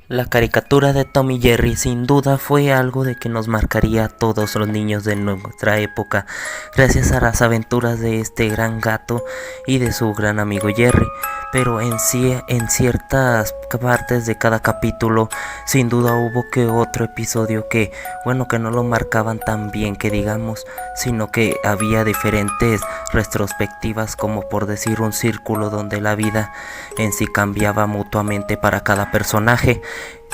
La caricatura de Tom y Jerry sin duda fue algo de que nos marcaría a todos los niños de nuestra época, gracias a las aventuras de este gran gato y de su gran amigo Jerry. Pero en ciertas partes de cada capítulo, sin duda hubo que otro episodio que no lo marcaban tan bien que digamos, sino que había diferentes retrospectivas, como por decir un círculo donde la vida en sí cambiaba mutuamente para cada personaje,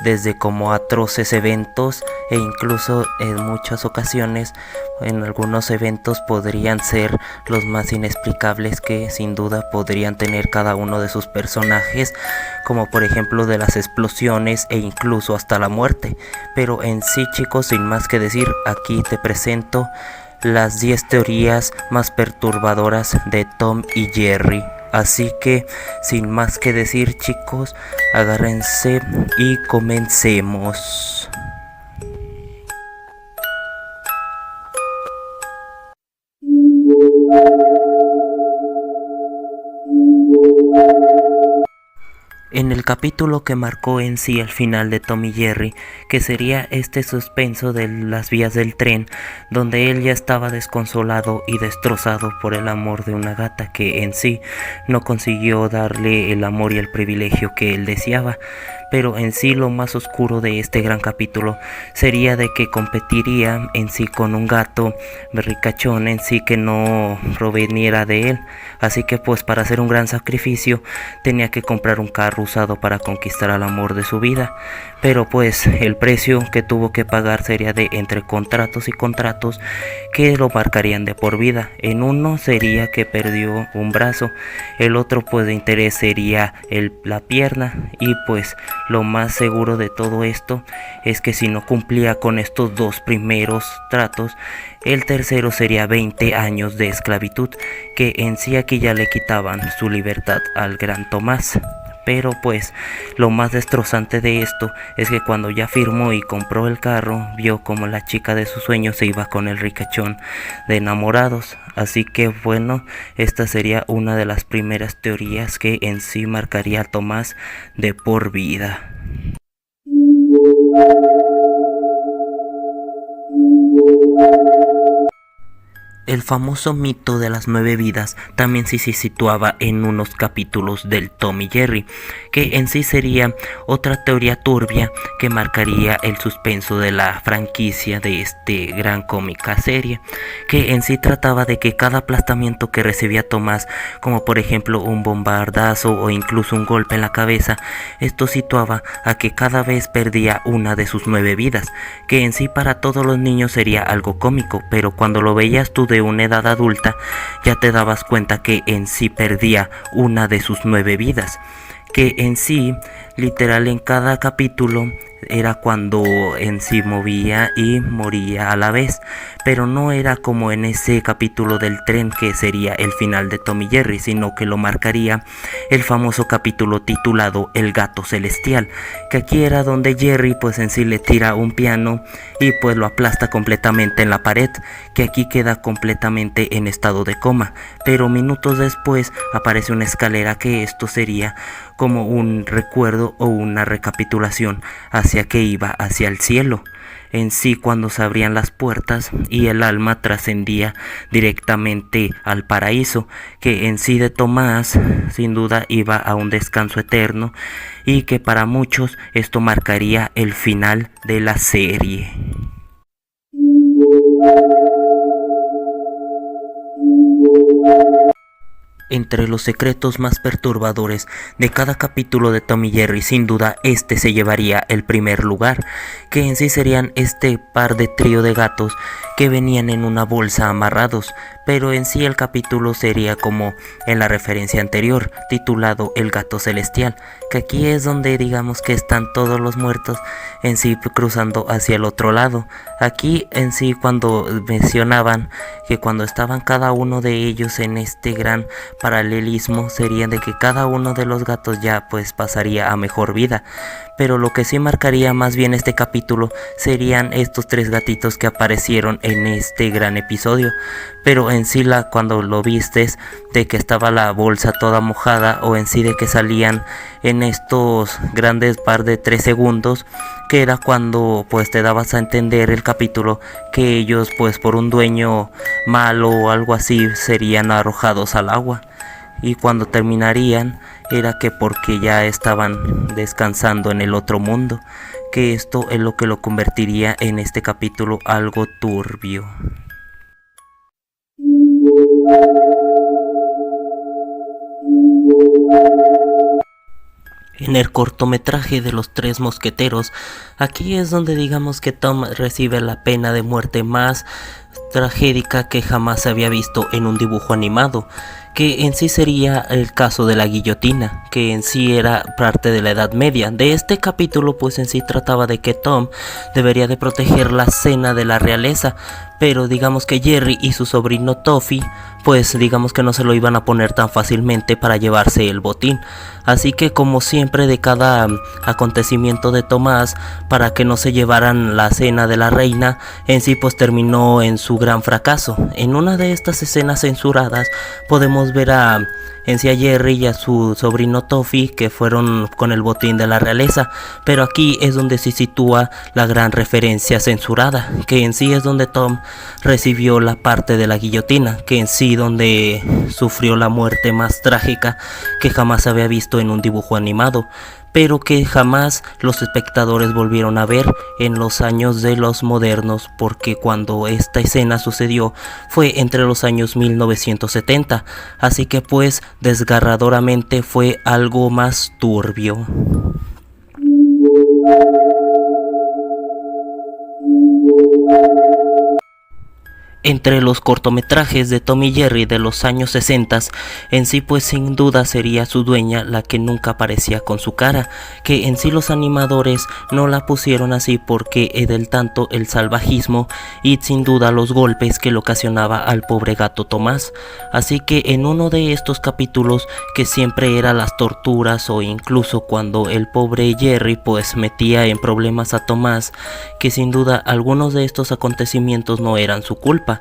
desde como atroces eventos e incluso en muchas ocasiones en algunos eventos podrían ser los más inexplicables que sin duda podrían tener cada uno de sus personajes, como por ejemplo de las explosiones e incluso hasta la muerte. Pero en sí, chicos, sin más que decir, aquí te presento las 10 teorías más perturbadoras de Tom y Jerry. Así que, sin más que decir, chicos, agárrense y comencemos. En el capítulo que marcó en sí el final de Tom y Jerry, que sería este suspenso de las vías del tren, donde él ya estaba desconsolado y destrozado por el amor de una gata que en sí no consiguió darle el amor y el privilegio que él deseaba. Pero en sí lo más oscuro de este gran capítulo sería de que competiría en sí con un gato ricachón en sí que no proveniera de él. Así que pues para hacer un gran sacrificio tenía que comprar un carro usado para conquistar al amor de su vida. Pero pues el precio que tuvo que pagar sería de entre contratos y contratos que lo marcarían de por vida. En uno sería que perdió un brazo, el otro pues de interés sería la pierna, y pues lo más seguro de todo esto es que si no cumplía con estos dos primeros tratos, el tercero sería 20 años de esclavitud, que en sí aquí ya le quitaban su libertad al gran Tomás. Pero pues lo más destrozante de esto es que cuando ya firmó y compró el carro, vio como la chica de sus sueños se iba con el ricachón de enamorados. Así que bueno, esta sería una de las primeras teorías que en sí marcaría a Tomás de por vida. El famoso mito de las 9 vidas también sí se situaba en unos capítulos del Tom y Jerry, que en sí sería otra teoría turbia que marcaría el suspenso de la franquicia de este gran cómica serie, que en sí trataba de que cada aplastamiento que recibía Tomás, como por ejemplo un bombardazo o incluso un golpe en la cabeza, esto situaba a que cada vez perdía una de sus 9 vidas, que en sí para todos los niños sería algo cómico, pero cuando lo veías tú de una edad adulta ya te dabas cuenta que en sí perdía una de sus 9 vidas, que en sí literal en cada capítulo era cuando en sí movía y moría a la vez, pero no era como en ese capítulo del tren que sería el final de Tom y Jerry, sino que lo marcaría el famoso capítulo titulado El gato celestial, que aquí era donde Jerry pues en sí le tira un piano y pues lo aplasta completamente en la pared, que aquí queda completamente en estado de coma, pero minutos después aparece una escalera, que esto sería como un recuerdo o una recapitulación hacia que iba hacia el cielo. En sí cuando se abrían las puertas y el alma trascendía directamente al paraíso, que en sí de Tomás sin duda iba a un descanso eterno, y que para muchos esto marcaría el final de la serie. Entre los secretos más perturbadores de cada capítulo de Tom y Jerry, sin duda este se llevaría el primer lugar, que en sí serían este par de trío de gatos que venían en una bolsa amarrados, pero en sí el capítulo sería como en la referencia anterior, titulado El gato celestial, que aquí es donde digamos que están todos los muertos en sí cruzando hacia el otro lado. Aquí en sí cuando mencionaban que cuando estaban cada uno de ellos en este gran paralelismo, sería de que cada uno de los gatos ya pues pasaría a mejor vida, pero lo que sí marcaría más bien este capítulo serían estos 3 gatitos que aparecieron en este gran episodio. Pero en sí cuando lo vistes de que estaba la bolsa toda mojada, o en sí de que salían en estos grandes par de 3 segundos, que era cuando pues te dabas a entender el capítulo que ellos pues por un dueño malo o algo así serían arrojados al agua, y cuando terminarían era que porque ya estaban descansando en el otro mundo, que esto es lo que lo convertiría en este capítulo algo turbio. En el cortometraje de los 3 mosqueteros, aquí es donde digamos que Tom recibe la pena de muerte más tragédica que jamás se había visto en un dibujo animado, que en sí sería el caso de la guillotina, que en sí era parte de la Edad Media. De este capítulo pues en sí trataba de que Tom debería de proteger la cena de la realeza, pero digamos que Jerry y su sobrino Toffee pues digamos que no se lo iban a poner tan fácilmente para llevarse el botín. Así que como siempre de cada acontecimiento de Tomás, para que no se llevaran la cena de la reina, en sí pues terminó en su gran fracaso. En una de estas escenas censuradas podemos ver en sí a Jerry y a su sobrino Toffee que fueron con el botín de la realeza, pero aquí es donde se sitúa la gran referencia censurada, que en sí es donde Tom recibió la parte de la guillotina, que en sí donde sufrió la muerte más trágica que jamás había visto en un dibujo animado, pero que jamás los espectadores volvieron a ver en los años de los modernos, porque cuando esta escena sucedió fue entre los años 1970, así que pues desgarradoramente fue algo más turbio. Entre los cortometrajes de Tom y Jerry de los años 60, en sí pues sin duda sería su dueña la que nunca aparecía con su cara, que en sí los animadores no la pusieron así porque del tanto el salvajismo y sin duda los golpes que le ocasionaba al pobre gato Tomás. Así que en uno de estos capítulos, que siempre eran las torturas, o incluso cuando el pobre Jerry pues metía en problemas a Tomás, que sin duda algunos de estos acontecimientos no eran su culpa,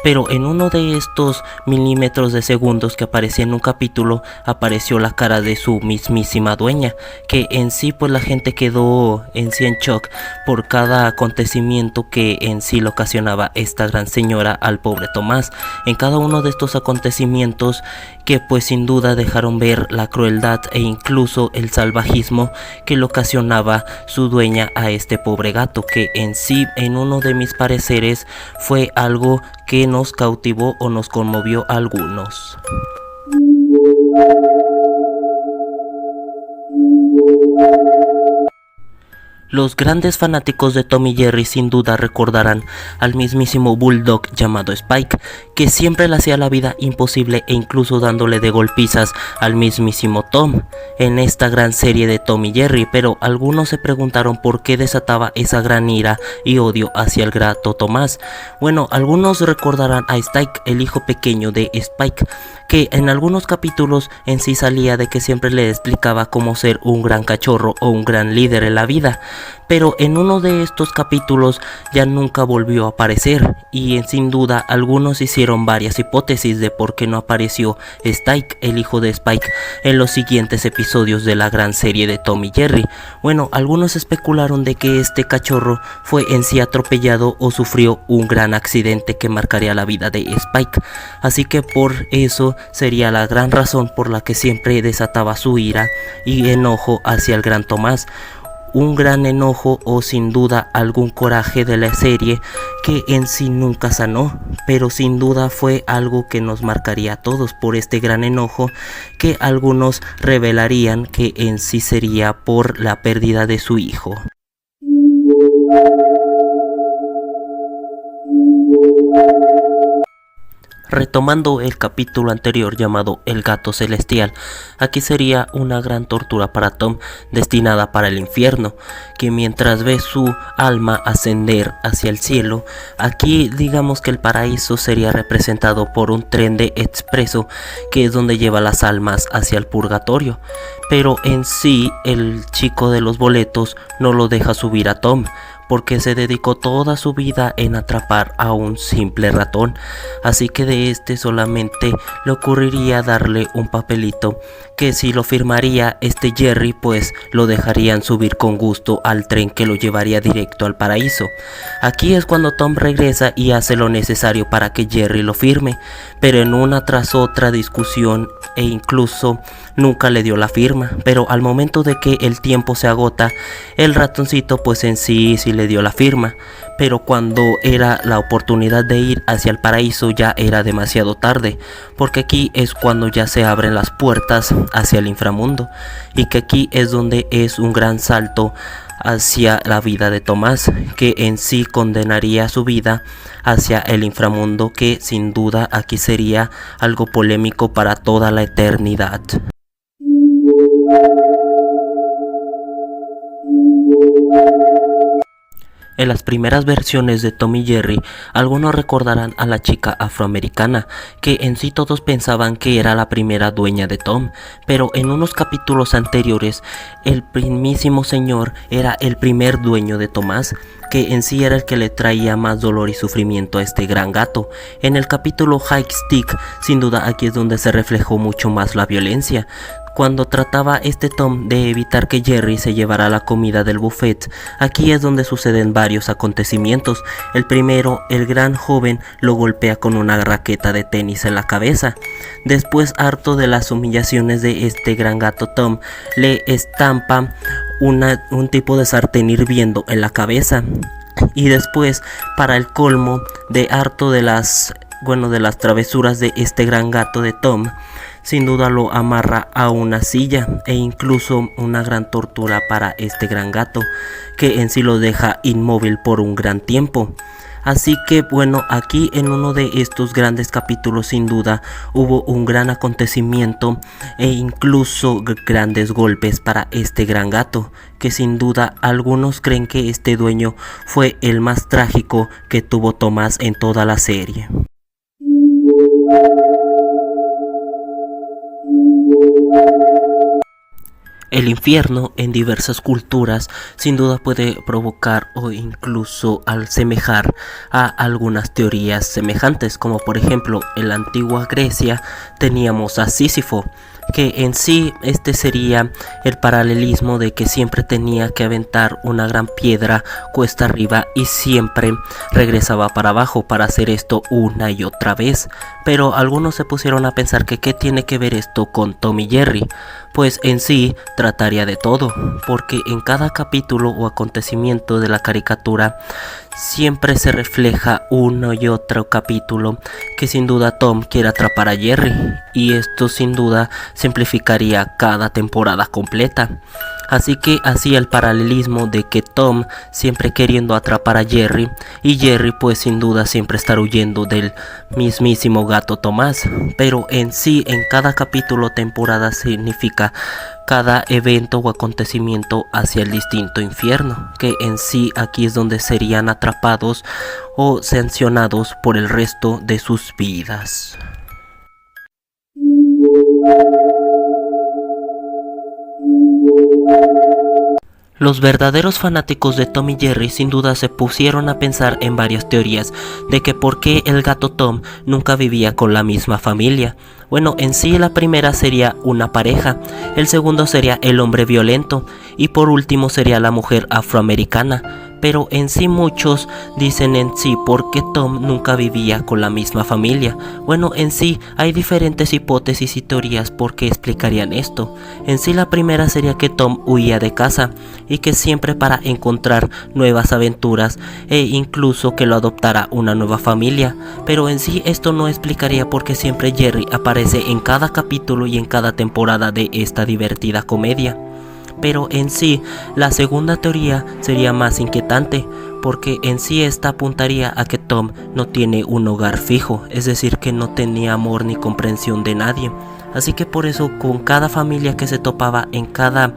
pero en uno de estos milímetros de segundos que aparecía en un capítulo, apareció la cara de su mismísima dueña, que en sí pues la gente quedó en sí en shock por cada acontecimiento que en sí le ocasionaba esta gran señora al pobre Tomás. En cada uno de estos acontecimientos que pues sin duda dejaron ver la crueldad e incluso el salvajismo que le ocasionaba su dueña a este pobre gato, que en sí en uno de mis pareceres fue algo que nos cautivó o nos conmovió a algunos. Los grandes fanáticos de Tom y Jerry sin duda recordarán al mismísimo Bulldog llamado Spike, que siempre le hacía la vida imposible e incluso dándole de golpizas al mismísimo Tom en esta gran serie de Tom y Jerry, pero algunos se preguntaron por qué desataba esa gran ira y odio hacia el gato Tomás. Bueno, algunos recordarán a Spike, el hijo pequeño de Spike, que en algunos capítulos en sí salía de que siempre le explicaba cómo ser un gran cachorro o un gran líder en la vida, pero en uno de estos capítulos ya nunca volvió a aparecer, y sin duda algunos hicieron varias hipótesis de por qué no apareció Spike, el hijo de Spike, en los siguientes episodios de la gran serie de Tom y Jerry. Bueno, algunos especularon de que este cachorro fue en sí atropellado o sufrió un gran accidente que marcaría la vida de Spike, así que por eso sería la gran razón por la que siempre desataba su ira y enojo hacia el gran Tomás. Un gran enojo o sin duda algún coraje de la serie que en sí nunca sanó, pero sin duda fue algo que nos marcaría a todos por este gran enojo que algunos revelarían que en sí sería por la pérdida de su hijo. Retomando el capítulo anterior llamado El gato celestial, aquí sería una gran tortura para Tom destinada para el infierno, que mientras ve su alma ascender hacia el cielo, aquí digamos que el paraíso sería representado por un tren de expreso que es donde lleva las almas hacia el purgatorio, pero en sí el chico de los boletos no lo deja subir a Tom, porque se dedicó toda su vida en atrapar a un simple ratón, así que de este solamente le ocurriría darle un papelito que si lo firmaría este Jerry, pues lo dejarían subir con gusto al tren que lo llevaría directo al paraíso. Aquí es cuando Tom regresa y hace lo necesario para que Jerry lo firme, pero en una tras otra discusión e incluso nunca le dio la firma. Pero al momento de que el tiempo se agota, el ratoncito pues en sí le dio la firma, pero cuando era la oportunidad de ir hacia el paraíso ya era demasiado tarde, porque aquí es cuando ya se abren las puertas hacia el inframundo, y que aquí es donde es un gran salto hacia la vida de Tomás, que en sí condenaría su vida hacia el inframundo, que sin duda aquí sería algo polémico para toda la eternidad. En las primeras versiones de Tom y Jerry, algunos recordarán a la chica afroamericana, que en sí todos pensaban que era la primera dueña de Tom, pero en unos capítulos anteriores, el mismísimo señor era el primer dueño de Tomás, que en sí era el que le traía más dolor y sufrimiento a este gran gato. En el capítulo Hike Stick, sin duda aquí es donde se reflejó mucho más la violencia, cuando trataba este Tom de evitar que Jerry se llevara la comida del buffet. Aquí es donde suceden varios acontecimientos. El primero, el gran joven lo golpea con una raqueta de tenis en la cabeza. Después, harto de las humillaciones de este gran gato Tom, le estampa un tipo de sartén hirviendo en la cabeza. Y después, para el colmo, de harto de las travesuras de este gran gato de Tom, sin duda lo amarra a una silla, e incluso una gran tortura para este gran gato, que en sí lo deja inmóvil por un gran tiempo. Así que bueno, aquí en uno de estos grandes capítulos sin duda hubo un gran acontecimiento e incluso grandes golpes para este gran gato, que sin duda algunos creen que este dueño fue el más trágico que tuvo Tomás en toda la serie. El infierno en diversas culturas sin duda puede provocar o incluso asemejar a algunas teorías semejantes, como por ejemplo en la antigua Grecia teníamos a Sísifo, que en sí este sería el paralelismo de que siempre tenía que aventar una gran piedra cuesta arriba y siempre regresaba para abajo para hacer esto una y otra vez. Pero algunos se pusieron a pensar que qué tiene que ver esto con Tom y Jerry. Pues en sí trataría de todo, porque en cada capítulo o acontecimiento de la caricatura siempre se refleja uno y otro capítulo que sin duda Tom quiere atrapar a Jerry, y esto sin duda simplificaría cada temporada completa. Así que hacía el paralelismo de que Tom siempre queriendo atrapar a Jerry, y Jerry pues sin duda siempre estar huyendo del mismísimo gato Tomás. Pero en sí en cada capítulo o temporada significa cada evento o acontecimiento hacia el distinto infierno, que en sí aquí es donde serían atrapados o sancionados por el resto de sus vidas. Los verdaderos fanáticos de Tom y Jerry sin duda se pusieron a pensar en varias teorías de que por qué el gato Tom nunca vivía con la misma familia. Bueno, en sí la primera sería una pareja, el segundo sería el hombre violento y por último sería la mujer afroamericana. Pero en sí muchos dicen en sí por qué Tom nunca vivía con la misma familia. Bueno, en sí hay diferentes hipótesis y teorías por qué explicarían esto. En sí la primera sería que Tom huía de casa y que siempre para encontrar nuevas aventuras e incluso que lo adoptara una nueva familia. Pero en sí esto no explicaría por qué siempre Jerry aparece en cada capítulo y en cada temporada de esta divertida comedia. Pero en sí, la segunda teoría sería más inquietante, porque en sí esta apuntaría a que Tom no tiene un hogar fijo, es decir, que no tenía amor ni comprensión de nadie. Así que por eso con cada familia que se topaba en cada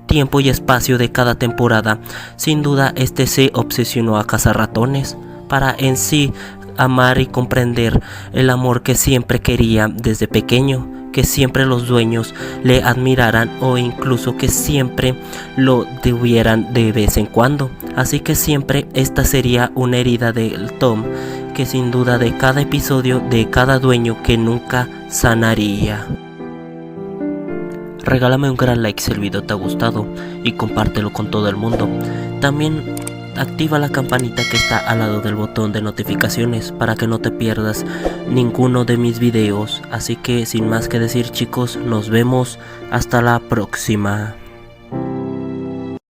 tiempo y espacio de cada temporada, sin duda este se obsesionó a cazar ratones, para en sí amar y comprender el amor que siempre quería desde pequeño, que siempre los dueños le admiraran o incluso que siempre lo tuvieran de vez en cuando. Así que siempre esta sería una herida del Tom que sin duda de cada episodio de cada dueño que nunca sanaría. Regálame un gran like si el video te ha gustado y compártelo con todo el mundo. También activa la campanita que está al lado del botón de notificaciones para que no te pierdas ninguno de mis videos. Así que sin más que decir, chicos, nos vemos hasta la próxima.